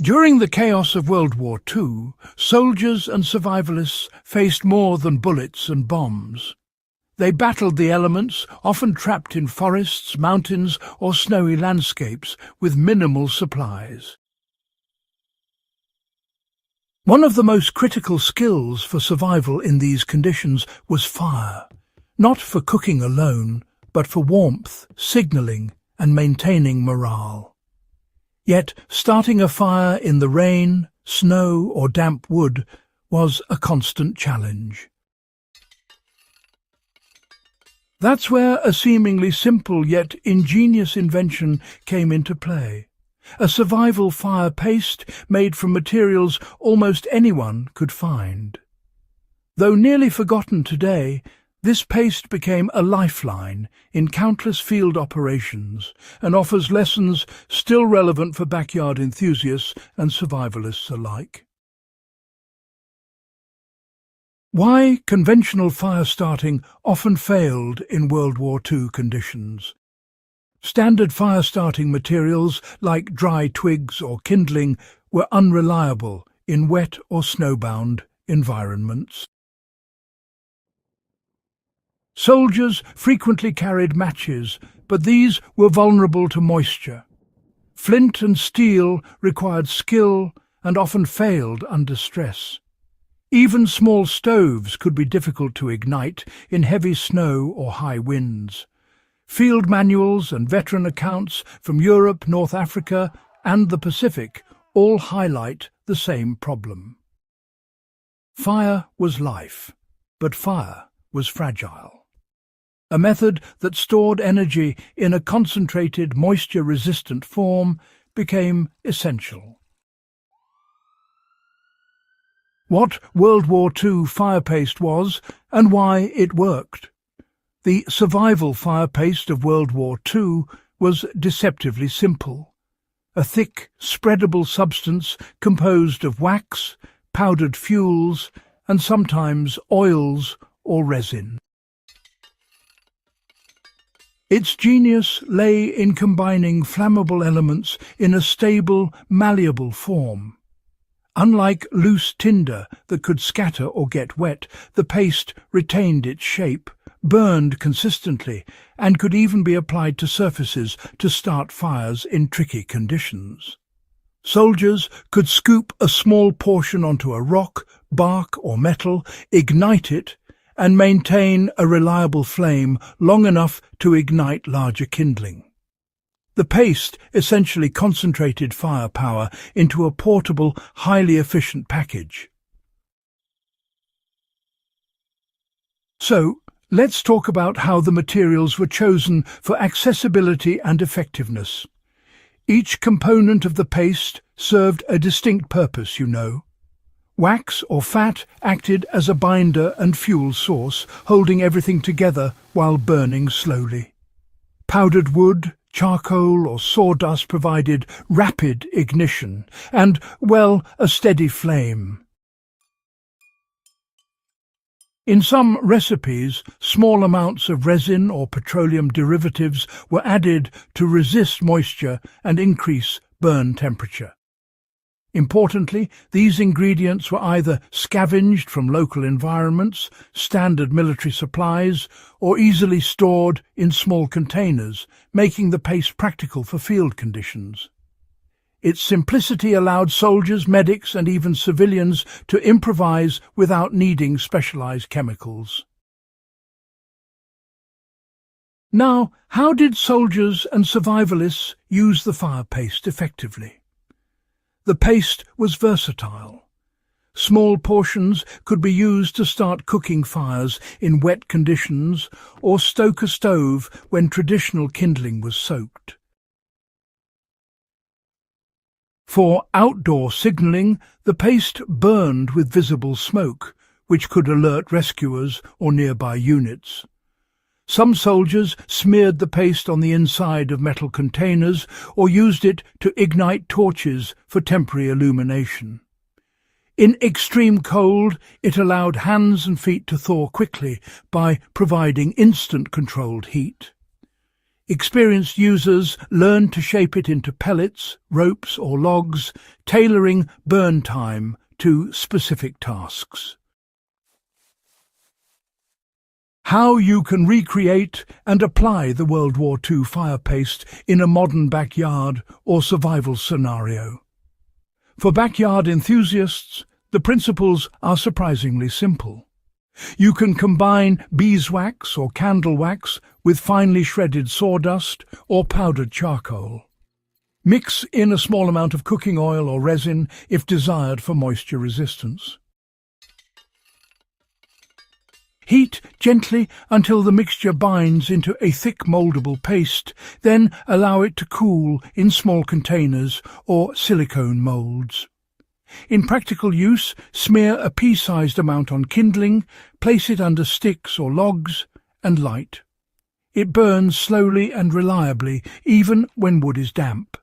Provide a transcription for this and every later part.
During the chaos of World War II, soldiers and survivalists faced more than bullets and bombs. They battled the elements, often trapped in forests, mountains, or snowy landscapes with minimal supplies. One of the most critical skills for survival in these conditions was fire, not for cooking alone, but for warmth, signalling, and maintaining morale. Yet starting a fire in the rain, snow, or damp wood was a constant challenge. That's where a seemingly simple yet ingenious invention came into play. A survival fire paste made from materials almost anyone could find. Though nearly forgotten today, this paste became a lifeline in countless field operations and offers lessons still relevant for backyard enthusiasts and survivalists alike. Why conventional fire starting often failed in World War II conditions. Standard fire-starting materials like dry twigs or kindling were unreliable in wet or snowbound environments. Soldiers frequently carried matches, but these were vulnerable to moisture. Flint and steel required skill and often failed under stress. Even small stoves could be difficult to ignite in heavy snow or high winds. Field manuals and veteran accounts from Europe, North Africa, and the Pacific all highlight the same problem. Fire was life, but fire was fragile. A method that stored energy in a concentrated, moisture-resistant form became essential. What World War II fire paste was and why it worked. The survival fire paste of World War II was deceptively simple. A thick, spreadable substance composed of wax, powdered fuels, and sometimes oils or resin. Its genius lay in combining flammable elements in a stable, malleable form. Unlike loose tinder that could scatter or get wet, the paste retained its shape, burned consistently, and could even be applied to surfaces to start fires in tricky conditions. Soldiers could scoop a small portion onto a rock, bark, or metal, ignite it, and maintain a reliable flame long enough to ignite larger kindling. The paste essentially concentrated firepower into a portable, highly efficient package. So, let's talk about how the materials were chosen for accessibility and effectiveness. Each component of the paste served a distinct purpose, you know. Wax or fat acted as a binder and fuel source, holding everything together while burning slowly. Powdered wood, charcoal or sawdust provided rapid ignition and, well, a steady flame. In some recipes, small amounts of resin or petroleum derivatives were added to resist moisture and increase burn temperature. Importantly, these ingredients were either scavenged from local environments, standard military supplies, or easily stored in small containers, making the paste practical for field conditions. Its simplicity allowed soldiers, medics, and even civilians to improvise without needing specialized chemicals. Now, how did soldiers and survivalists use the fire paste effectively? The paste was versatile. Small portions could be used to start cooking fires in wet conditions or stoke a stove when traditional kindling was soaked. For outdoor signalling, the paste burned with visible smoke, which could alert rescuers or nearby units. Some soldiers smeared the paste on the inside of metal containers or used it to ignite torches for temporary illumination. In extreme cold, it allowed hands and feet to thaw quickly by providing instant controlled heat. Experienced users learn to shape it into pellets, ropes or logs, tailoring burn time to specific tasks. How you can recreate and apply the World War II fire paste in a modern backyard or survival scenario. For backyard enthusiasts, the principles are surprisingly simple. You can combine beeswax or candle wax with finely shredded sawdust or powdered charcoal. Mix in a small amount of cooking oil or resin if desired for moisture resistance. Heat gently until the mixture binds into a thick moldable paste, then allow it to cool in small containers or silicone molds. In practical use, smear a pea-sized amount on kindling, place it under sticks or logs, and light. It burns slowly and reliably, even when wood is damp.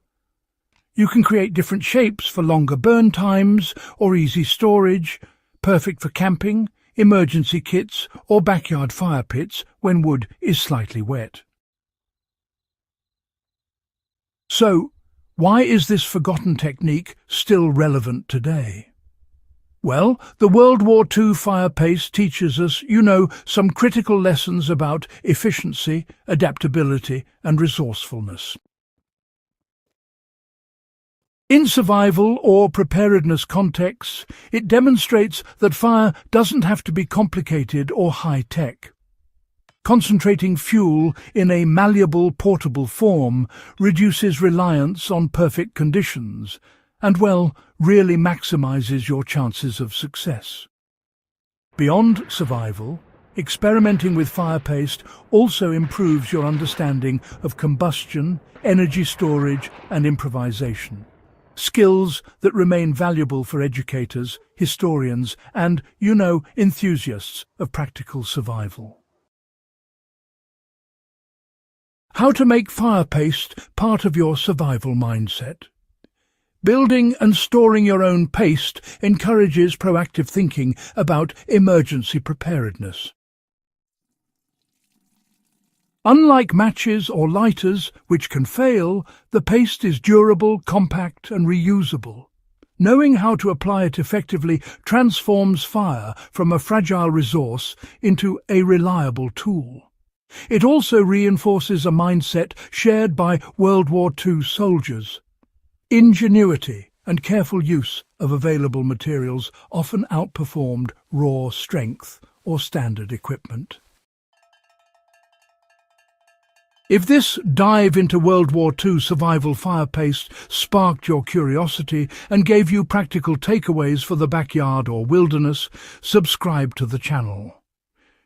You can create different shapes for longer burn times or easy storage, perfect for camping, emergency kits, or backyard fire pits when wood is slightly wet. So, why is this forgotten technique still relevant today? Well, the World War II fire paste teaches us, some critical lessons about efficiency, adaptability, and resourcefulness. In survival or preparedness contexts, it demonstrates that fire doesn't have to be complicated or high-tech. Concentrating fuel in a malleable, portable form reduces reliance on perfect conditions and, really maximizes your chances of success. Beyond survival, experimenting with fire paste also improves your understanding of combustion, energy storage, and improvisation. Skills that remain valuable for educators, historians, and, enthusiasts of practical survival. How to make fire paste part of your survival mindset. Building and storing your own paste encourages proactive thinking about emergency preparedness. Unlike matches or lighters, which can fail, the paste is durable, compact, and reusable. Knowing how to apply it effectively transforms fire from a fragile resource into a reliable tool. It also reinforces a mindset shared by World War II soldiers. Ingenuity and careful use of available materials often outperformed raw strength or standard equipment. If this dive into World War II survival fire paste sparked your curiosity and gave you practical takeaways for the backyard or wilderness, subscribe to the channel.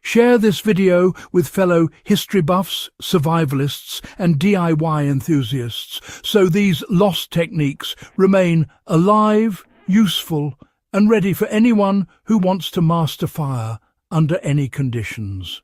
Share this video with fellow history buffs, survivalists, and DIY enthusiasts so these lost techniques remain alive, useful, and ready for anyone who wants to master fire under any conditions.